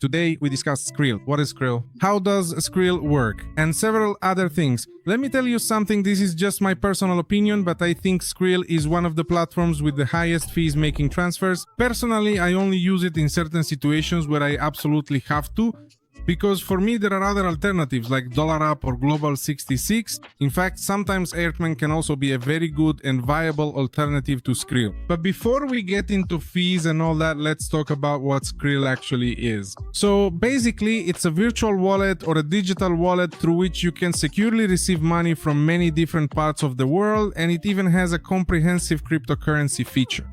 Today we discuss Skrill. What is Skrill? How does Skrill work? And several other things. Let me tell you something, this is just my personal opinion, but I think Skrill is one of the platforms with the highest fees making transfers. Personally, I only use it in certain situations where I absolutely have to, because for me there are other alternatives like DollarUp or Global 66. In fact, sometimes Earthman can also be a very good and viable alternative to Skrill. But before we get into fees and all that, let's talk about what Skrill actually is. So basically, it's a virtual wallet or a digital wallet through which you can securely receive money from many different parts of the world, and it even has a comprehensive cryptocurrency feature.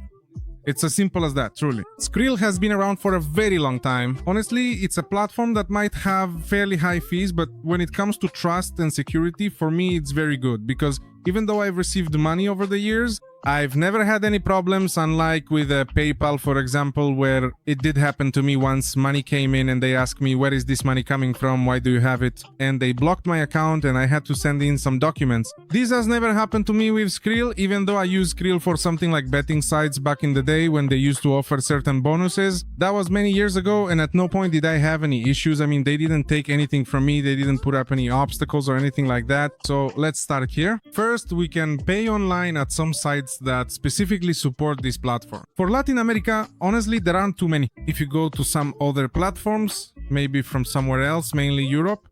It's as simple as that, truly. Skrill has been around for a very long time. Honestly, it's a platform that might have fairly high fees, but when it comes to trust and security, for me it's very good, because even though I've received money over the years, I've never had any problems, unlike with PayPal, for example, where it did happen to me once. Money came in and they asked me, where is this money coming from? Why do you have it? And they blocked my account and I had to send in some documents. This has never happened to me with Skrill, even though I used Skrill for something like betting sites back in the day when they used to offer certain bonuses. That was many years ago, and at no point did I have any issues. I mean, they didn't take anything from me. They didn't put up any obstacles or anything like that. So let's start here. First, we can pay online at some sites that specifically support this platform. For Latin America, honestly, there aren't too many. If you go to some other platforms, maybe from somewhere else, mainly Europe,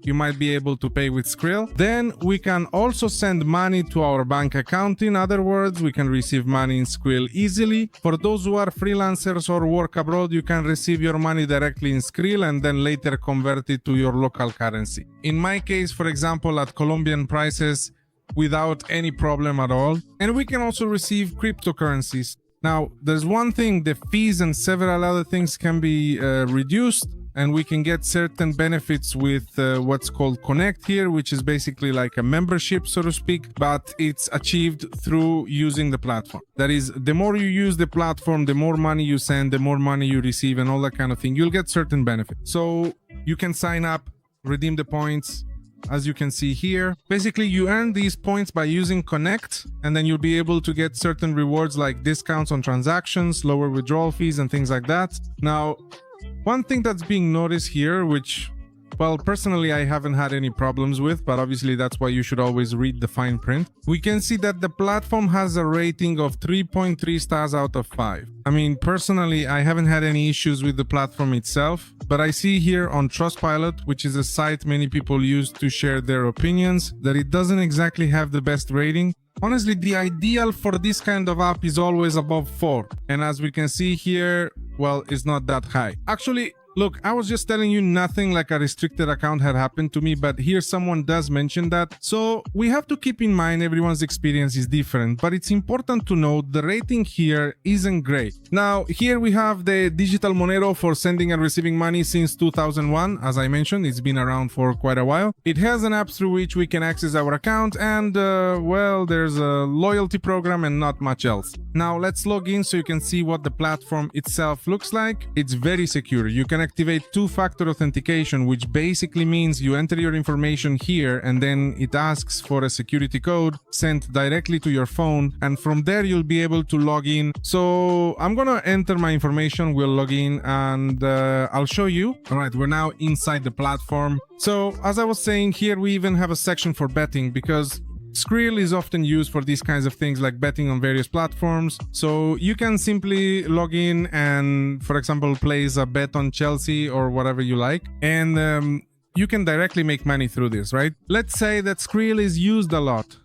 you might be able to pay with Skrill. Then we can also send money to our bank account. In other words, we can receive money in Skrill easily. For those who are freelancers or work abroad, you can receive your money directly in Skrill and then later convert it to your local currency. In my case, for example, at Colombian prices, without any problem at all. And we can also receive cryptocurrencies. Now, there's one thing, the fees and several other things can be reduced, and we can get certain benefits with what's called Connect here, which is basically like a membership, so to speak, but it's achieved through using the platform. That is, the more you use the platform, the more money you send, the more money you receive, and all that kind of thing. You'll get certain benefits. So you can sign up, redeem the points. As you can see here, basically you earn these points by using Connect, and then you'll be able to get certain rewards like discounts on transactions, lower withdrawal fees, and things like that. Now, one thing that's being noticed here, which, well, personally I haven't had any problems with, but obviously that's why you should always read the fine print. We can see that the platform has a rating of 3.3 stars out of 5. I mean, personally, I haven't had any issues with the platform itself, but I see here on Trustpilot, which is a site many people use to share their opinions, that it doesn't exactly have the best rating. Honestly, the ideal for this kind of app is always above 4. And as we can see here, well, it's not that high. Actually, look, I was just telling you nothing like a restricted account had happened to me, but here someone does mention that. So we have to keep in mind everyone's experience is different, but it's important to note the rating here isn't great. Now, here we have the digital Monero for sending and receiving money since 2001. As I mentioned, it's been around for quite a while. It has an app through which we can access our account, and well, there's a loyalty program and not much else. Now let's log in so you can see what the platform itself looks like. It's very secure. You can activate two-factor authentication, which basically means you enter your information here and then it asks for a security code sent directly to your phone, and from there you'll be able to log in. So I'm gonna enter my information, we'll log in, and I'll show you. All right, we're now inside the platform. So as I was saying, here we even have a section for betting, because Skrill is often used for these kinds of things like betting on various platforms. So you can simply log in and, for example, place a bet on Chelsea or whatever you like, and you can directly make money through this, right? Let's say that Skrill is used a lot,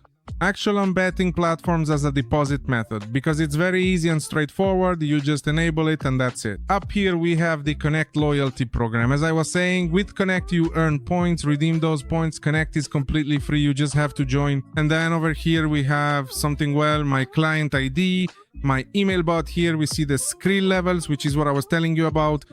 actually, on betting platforms as a deposit method, because it's very easy and straightforward. You just enable it and that's it. Up here we have the Connect loyalty program. As I was saying, with Connect you earn points, redeem those points. Connect is completely free, you just have to join. And then over here we have something, well, my client ID, my email bot. Here we see the Skrill levels, which is what I was telling you about.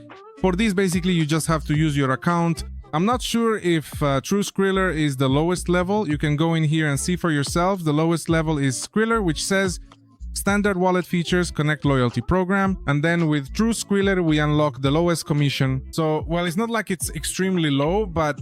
For this, basically you just have to use your account. I'm not sure if True Skriller is the lowest level. You can go in here and see for yourself. The lowest level is Skriller, which says standard wallet features, Connect loyalty program. And then with True Skriller, we unlock the lowest commission. So, well, it's not like it's extremely low, but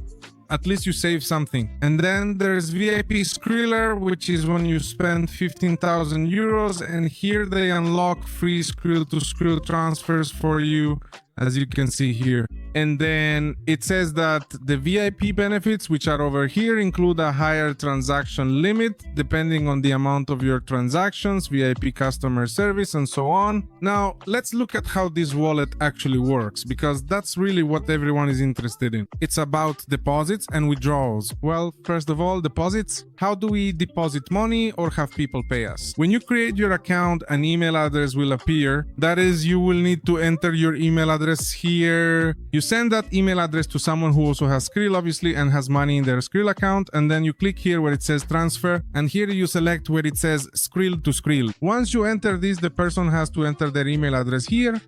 at least you save something. And then there's VIP Skriller, which is when you spend 15,000 euros. And here they unlock free Skrill to Skrill transfers for you, as you can see here. And then it says that the VIP benefits, which are over here, include a higher transaction limit depending on the amount of your transactions, VIP customer service, and so on. Now, let's look at how this wallet actually works, because that's really what everyone is interested in. It's about deposits and withdrawals. Well, first of all, deposits. How do we deposit money or have people pay us? When you create your account, an email address will appear. That is, you will need to enter your email address here. You send that email address to someone who also has Skrill, obviously, and has money in their Skrill account, and then you click here where it says transfer, and here you select where it says Skrill to Skrill. Once you enter this, the person has to enter their email address here,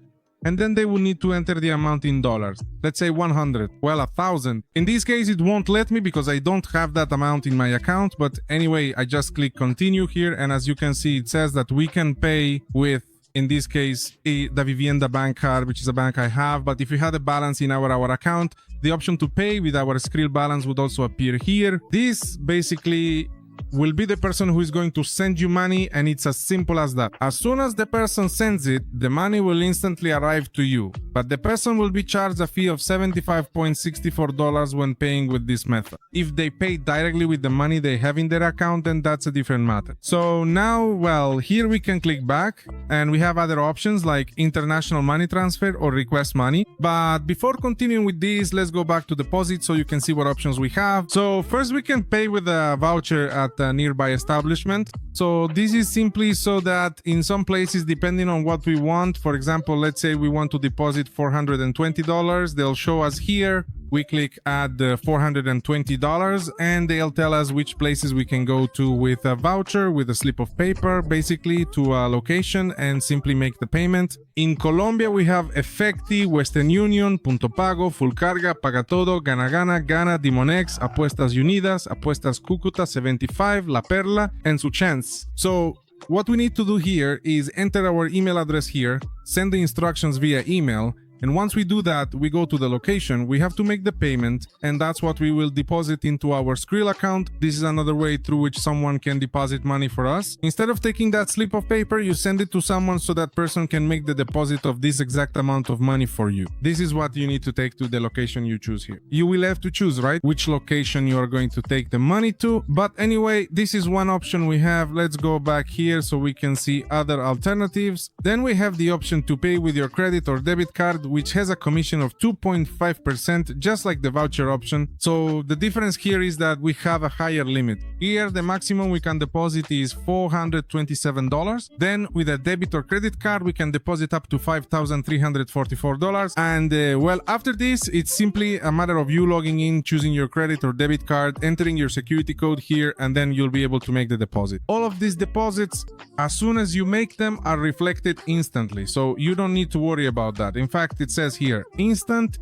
and then they will need to enter the amount in dollars. Let's say 100, well, 1,000. In this case, it won't let me because I don't have that amount in my account, but anyway, I just click continue here, and as you can see, it says that we can pay with, in this case, the Vivienda bank card, which is a bank I have, but if you had a balance in our account, the option to pay with our Skrill balance would also appear here. This basically will be the person who is going to send you money, and it's as simple as that. As soon as the person sends it, the money will instantly arrive to you, but the person will be charged a fee of $75.64 when paying with this method. If they pay directly with the money they have in their account, then that's a different matter. So now, well, here we can click back, and we have other options like international money transfer or request money. But before continuing with this, let's go back to deposit so you can see what options we have. So first, we can pay with a voucher at a nearby establishment. So this is simply so that in some places, depending on what we want, for example, let's say we want to deposit $420, they'll show us here. We click add $420 and they'll tell us which places we can go to with a voucher, with a slip of paper, basically to a location, and simply make the payment. In Colombia, we have Efecti, Western Union, Punto Pago, Full Carga, Paga Todo, Gana Gana, Gana, Dimonex, Apuestas Unidas, Apuestas Cúcuta, 75, La Perla, and Su Chance. So what we need to do here is enter our email address here, send the instructions via email, and once we do that, we go to the location, we have to make the payment, and that's what we will deposit into our Skrill account. This is another way through which someone can deposit money for us. Instead of taking that slip of paper, you send it to someone so that person can make the deposit of this exact amount of money for you. This is what you need to take to the location you choose here. You will have to choose, right, which location you are going to take the money to. But anyway, this is one option we have. Let's go back here so we can see other alternatives. Then we have the option to pay with your credit or debit card, which has a commission of 2.5%, just like the voucher option. So the difference here is that we have a higher limit. Here, the maximum we can deposit is $427. Then with a debit or credit card, we can deposit up to $5,344. And well, after this, it's simply a matter of you logging in, choosing your credit or debit card, entering your security code here, and then you'll be able to make the deposit. All of these deposits, as soon as you make them, are reflected instantly. So you don't need to worry about that. In fact, it says here, instant,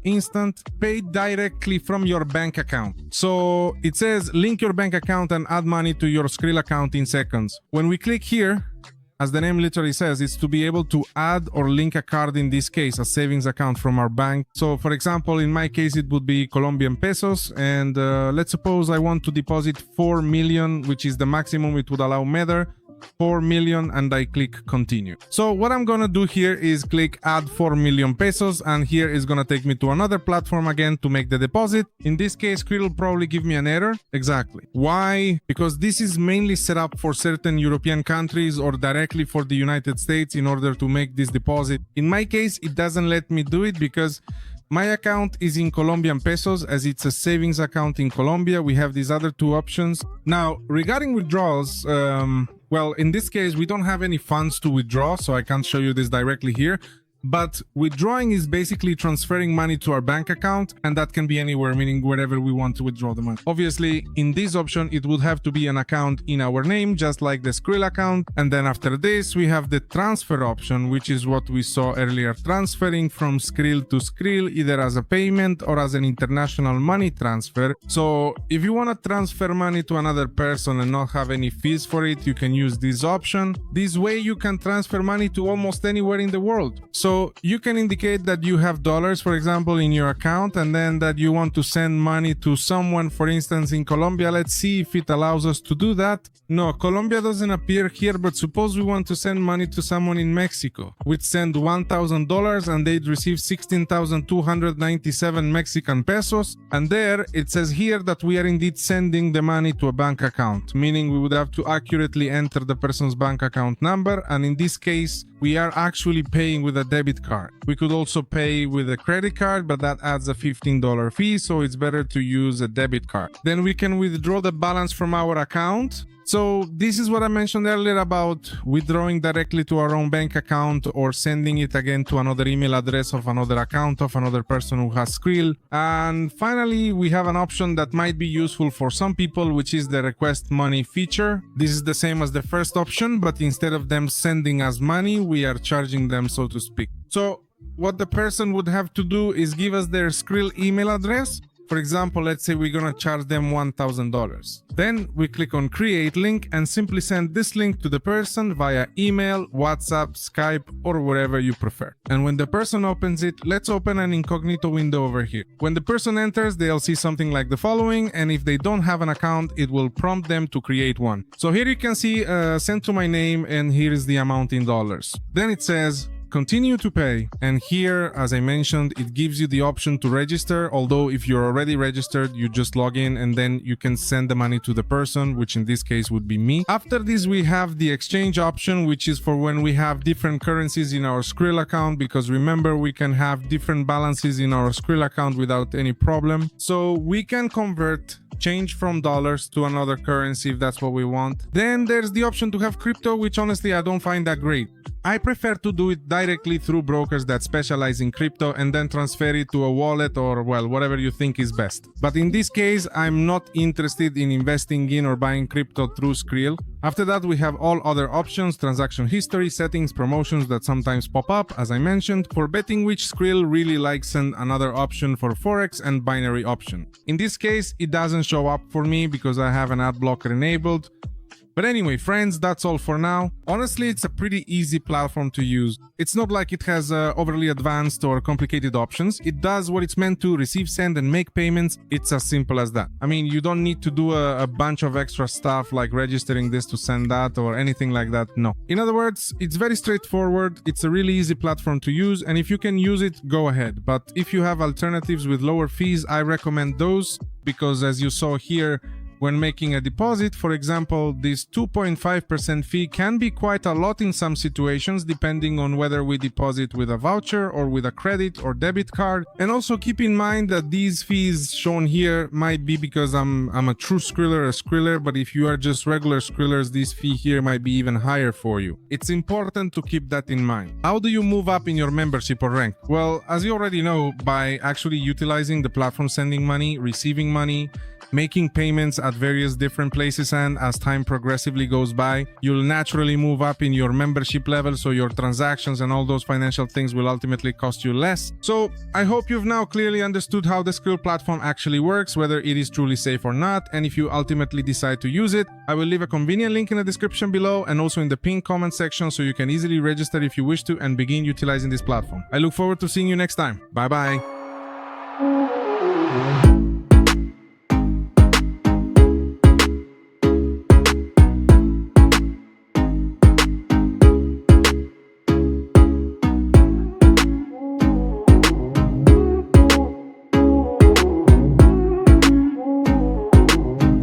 paid directly from your bank account. So it says link your bank account and add money to your Skrill account in seconds. When we click here, as the name literally says, it's to be able to add or link a card, in this case, a savings account from our bank. So for example, in my case, it would be Colombian pesos. And let's suppose I want to deposit 4 million, which is the maximum it would allow Mether. 4 million, and I click continue. So what I'm gonna do here is click add 4 million pesos, and here is gonna take me to another platform again to make the deposit. In this case, Skrill will probably give me an error. Exactly. Why? Because this is mainly set up for certain European countries or directly for the United States in order to make this deposit. In my case, it doesn't let me do it because my account is in Colombian pesos, as it's a savings account in Colombia. We have these other two options. Now, regarding withdrawals, well, in this case, we don't have any funds to withdraw, so I can't show you this directly here. But withdrawing is basically transferring money to our bank account, and that can be anywhere, meaning wherever we want to withdraw the money. Obviously, in this option, it would have to be an account in our name, just like the Skrill account. And then after this, we have the transfer option, which is what we saw earlier, transferring from Skrill to Skrill, either as a payment or as an international money transfer. So if you want to transfer money to another person and not have any fees for it, you can use this option. This way, you can transfer money to almost anywhere in the world. So So you can indicate that you have dollars, for example, in your account, and then that you want to send money to someone, for instance, in Colombia. Let's see if it allows us to do that. No, Colombia doesn't appear here, but suppose we want to send money to someone in Mexico. We'd send $1,000 and they'd receive 16,297 Mexican pesos. And there it says here that we are indeed sending the money to a bank account, meaning we would have to accurately enter the person's bank account number. And in this case, we are actually paying with a debit card. We could also pay with a credit card, but that adds a $15 fee, so it's better to use a debit card. Then we can withdraw the balance from our account. So this is what I mentioned earlier about withdrawing directly to our own bank account or sending it again to another email address of another account of another person who has Skrill. And finally, we have an option that might be useful for some people, which is the request money feature. This is the same as the first option, but instead of them sending us money, we are charging them, so to speak. So what the person would have to do is give us their Skrill email address. For example, let's say we're gonna charge them $1,000. Then we click on create link and simply send this link to the person via email, WhatsApp, Skype, or wherever you prefer. And when the person opens it, let's open an incognito window over here. When the person enters, they'll see something like the following, and if they don't have an account, it will prompt them to create one. So here you can see send to my name, and here is the amount in dollars. Then it says continue to pay, and here, as I mentioned, it gives you the option to register, although if you're already registered, you just log in and then you can send the money to the person, which in this case would be me. After this, we have the exchange option, which is for when we have different currencies in our Skrill account, because remember, we can have different balances in our Skrill account without any problem. So we can convert change from dollars to another currency if that's what we want. Then there's the option to have crypto, which honestly I don't find that great. I prefer to do it directly through brokers that specialize in crypto and then transfer it to a wallet or, well, whatever you think is best. But in this case, I'm not interested in investing in or buying crypto through Skrill. After that, we have all other options, transaction history, settings, promotions that sometimes pop up, as I mentioned, for betting, which Skrill really likes, and another option for Forex and binary option. In this case, it doesn't show up for me because I have an ad blocker enabled. But anyway, friends, that's all for now. Honestly, it's a pretty easy platform to use. It's not like it has overly advanced or complicated options. It does what it's meant to: receive, send, and make payments. It's as simple as that. I mean, you don't need to do a bunch of extra stuff like registering this to send that or anything like that. No. In other words, it's very straightforward. It's a really easy platform to use, and if you can use it, go ahead. But if you have alternatives with lower fees, I recommend those, because as you saw here, when making a deposit, for example, this 2.5% fee can be quite a lot in some situations, depending on whether we deposit with a voucher or with a credit or debit card. And also keep in mind that these fees shown here might be because I'm a true Skriller, but if you are just regular Skrillers, this fee here might be even higher for you. It's important to keep that in mind. How do you move up in your membership or rank? Well, as you already know, by actually utilizing the platform, sending money, receiving money, making payments at various different places, and as time progressively goes by, you'll naturally move up in your membership level, so your transactions and all those financial things will ultimately cost you less. So I hope you've now clearly understood how the Skrill platform actually works, whether it is truly safe or not, and if you ultimately decide to use it. I will leave a convenient link in the description below and also in the pinned comment section, so you can easily register if you wish to and begin utilizing this platform. I look forward to seeing you next time. Bye bye.